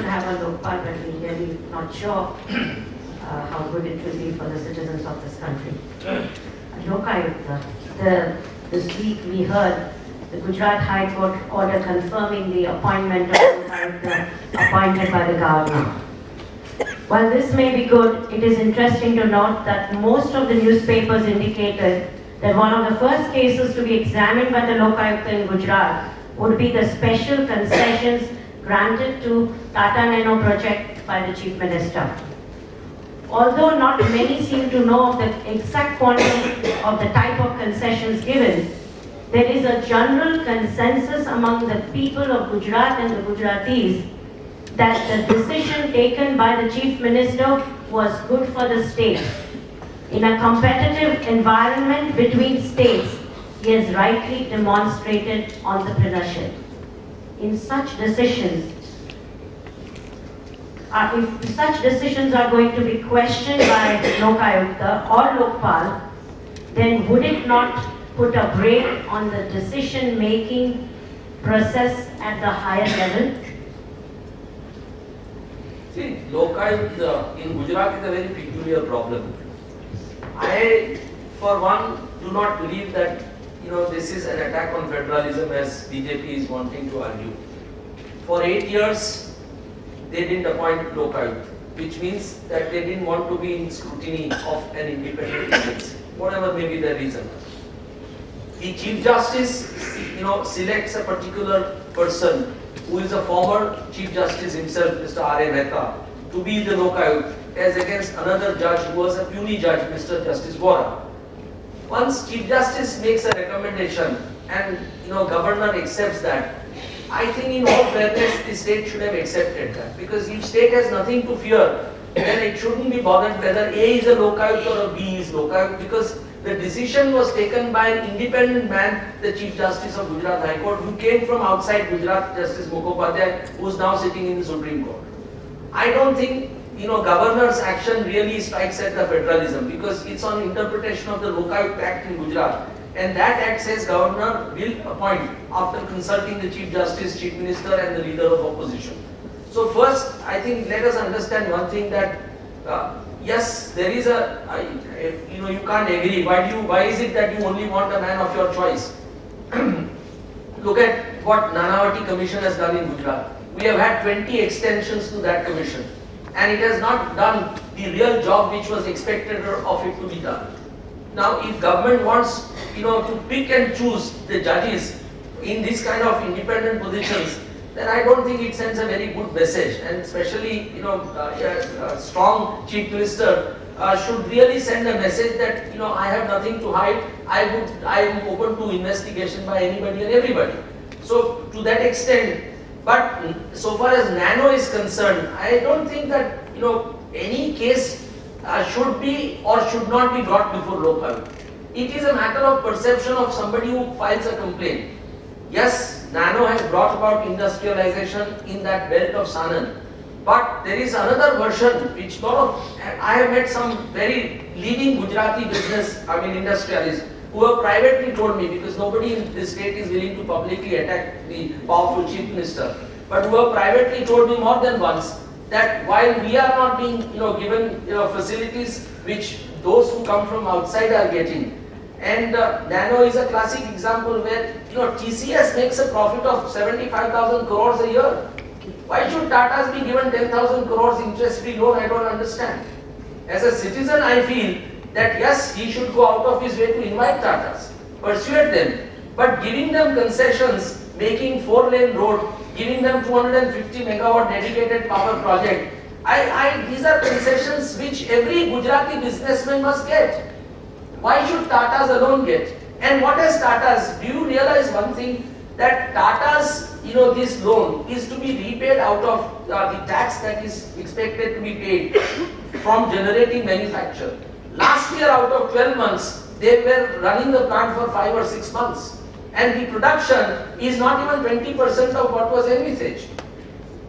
have a Lokpal, but we're really not sure how good it will be for the citizens of this country. Lokayukta. This week we heard the Gujarat High Court order confirming the appointment of Lokayukta appointed by the governor. While this may be good, it is interesting to note that most of the newspapers indicated that one of the first cases to be examined by the Lokayukta in Gujarat would be the special concessions granted to Tata Nano project by the Chief Minister. Although not many seem to know of the exact quantum of the type of concessions given, there is a general consensus among the people of Gujarat and the Gujaratis that the decision taken by the Chief Minister was good for the state. In a competitive environment between states, he has rightly demonstrated entrepreneurship. In such decisions, if such decisions are going to be questioned by Lokayukta or Lokpal, then would it not put a brake on the decision-making process at the higher level? See, Lokayukta in Gujarat is a very peculiar problem. I, for one, do not believe that this is an attack on federalism as BJP is wanting to argue. For 8 years, they didn't appoint Lokayukta, which means that they didn't want to be in scrutiny of an independent agency, whatever may be the reason. The Chief Justice, selects a particular person who is a former Chief Justice himself, Mr. R.A. Mehta, to be the Lokayukta, as against another judge who was a puny judge, Mr. Justice Baroda. Once Chief Justice makes a recommendation and Governor accepts that, I think in all fairness the state should have accepted that, because if state has nothing to fear, then it shouldn't be bothered whether A is a Lokayukta or B is Lokayukta, because the decision was taken by an independent man, the Chief Justice of Gujarat High Court, who came from outside Gujarat, Justice Mukhopadhyay, who is now sitting in the Supreme Court. I don't think Governor's action really strikes at the federalism, because it's on interpretation of the Lokayukta Act in Gujarat. And that act says Governor will appoint after consulting the Chief Justice, Chief Minister and the Leader of Opposition. So first, I think let us understand one thing, that yes, there is you can't agree. Why is it that you only want a man of your choice? Look at what Nanavati Commission has done in Gujarat. We have had 20 extensions to that commission, and it has not done the real job which was expected of it to be done. Now, if government wants to pick and choose the judges in this kind of independent positions, then I don't think it sends a very good message. And especially, a strong Chief Minister should really send a message that I have nothing to hide. I am open to investigation by anybody and everybody. So to that extent, but so far as Nano is concerned, I don't think that any case should be or should not be brought before Lokayukta. It is a matter of perception of somebody who files a complaint. Yes, Nano has brought about industrialization in that belt of Sanand, but there is another version which I have met some very leading Gujarati industrialists who have privately told me, because nobody in this state is willing to publicly attack the powerful Chief Minister, but who have privately told me more than once that while we are not being given facilities which those who come from outside are getting, and Nano is a classic example where TCS makes a profit of 75,000 crores a year. Why should Tatas be given 10,000 crores interest-free loan? I don't understand. As a citizen, I feel that yes, he should go out of his way to invite Tatas, persuade them, but giving them concessions, making 4-lane road, giving them 250 megawatt dedicated power project, these are concessions which every Gujarati businessman must get. Why should Tatas alone get? And what is Tatas? Do you realize one thing, that Tatas, this loan is to be repaid out of the tax that is expected to be paid from generating manufacture. Last year, out of 12 months, they were running the plant for 5 or 6 months. And the production is not even 20% of what was envisaged.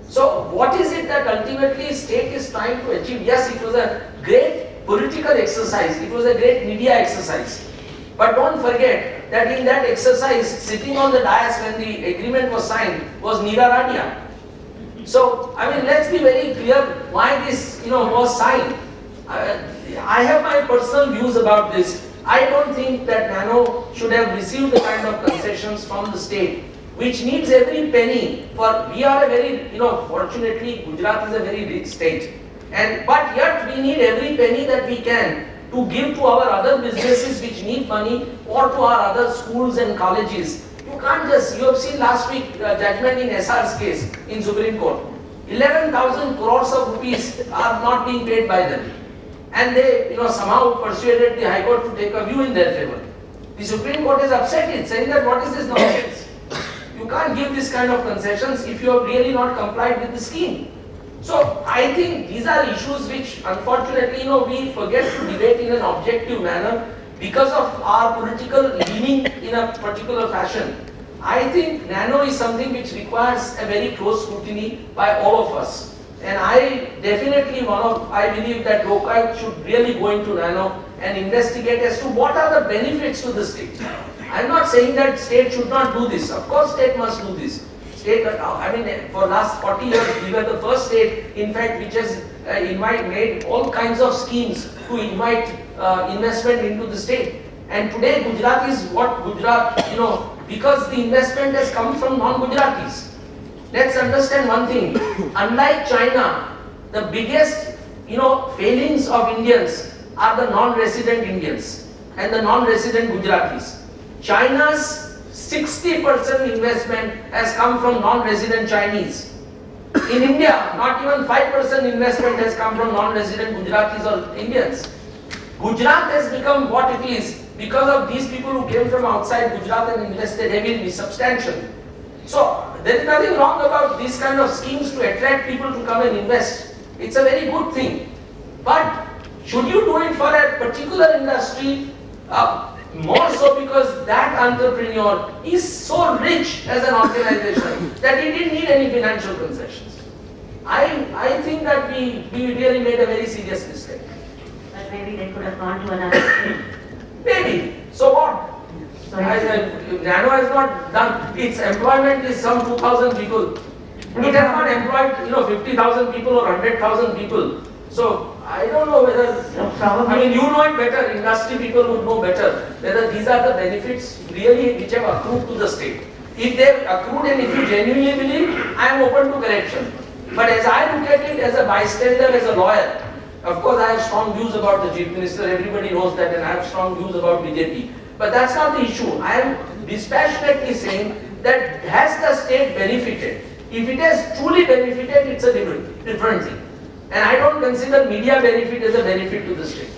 So what is it that ultimately state is trying to achieve? Yes, it was a great political exercise, it was a great media exercise. But don't forget that in that exercise, sitting on the dais when the agreement was signed, was Neera Radia. So, I mean, let's be very clear why this, was signed. I have my personal views about this. I don't think that Nano should have received the kind of concessions from the state, which needs every penny. For we are a very, fortunately, Gujarat is a very rich state, but yet we need every penny that we can to give to our other businesses which need money, or to our other schools and colleges. You can't just, you have seen last week judgment in SR's case in Supreme Court. 11,000 crores of rupees are not being paid by them. And they, somehow persuaded the High Court to take a view in their favor. The Supreme Court is upset, it's saying that what is this nonsense? You can't give this kind of concessions if you have really not complied with the scheme. So I think these are issues which unfortunately, we forget to debate in an objective manner because of our political leaning in a particular fashion. I think Nano is something which requires a very close scrutiny by all of us. And I definitely I believe that Lokayut should really go into Nano and investigate as to what are the benefits to the state. I am not saying that state should not do this. Of course state must do this. State, for last 40 years we were the first state, in fact, which has made all kinds of schemes to invite investment into the state. And today Gujarat is what Gujarat, because the investment has come from non-Gujaratis. Let's understand one thing. Unlike China, the biggest, failings of Indians are the non-resident Indians and the non-resident Gujaratis. China's 60% investment has come from non-resident Chinese. In India, not even 5% investment has come from non-resident Gujaratis or Indians. Gujarat has become what it is because of these people who came from outside Gujarat and invested heavily, substantially. So, there is nothing wrong about these kind of schemes to attract people to come and invest. It's a very good thing. But should you do it for a particular industry? More so because that entrepreneur is so rich as an organization that he didn't need any financial concessions. I think that we really made a very serious mistake. But maybe they could have gone to another state. Maybe. So what? Nano has not done, its employment is some 2,000 people. It has not employed 50,000 people or 100,000 people. So I don't know whether, you know it better, industry people would know better, whether these are the benefits really which have accrued to the state. If they have accrued and if you genuinely believe, I am open to correction. But as I look at it as a bystander, as a lawyer, of course I have strong views about the Chief Minister, everybody knows that, and I have strong views about BJP. But that's not the issue. I am dispassionately saying that has the state benefited? If it has truly benefited, it's a different thing. And I don't consider media benefit as a benefit to the state.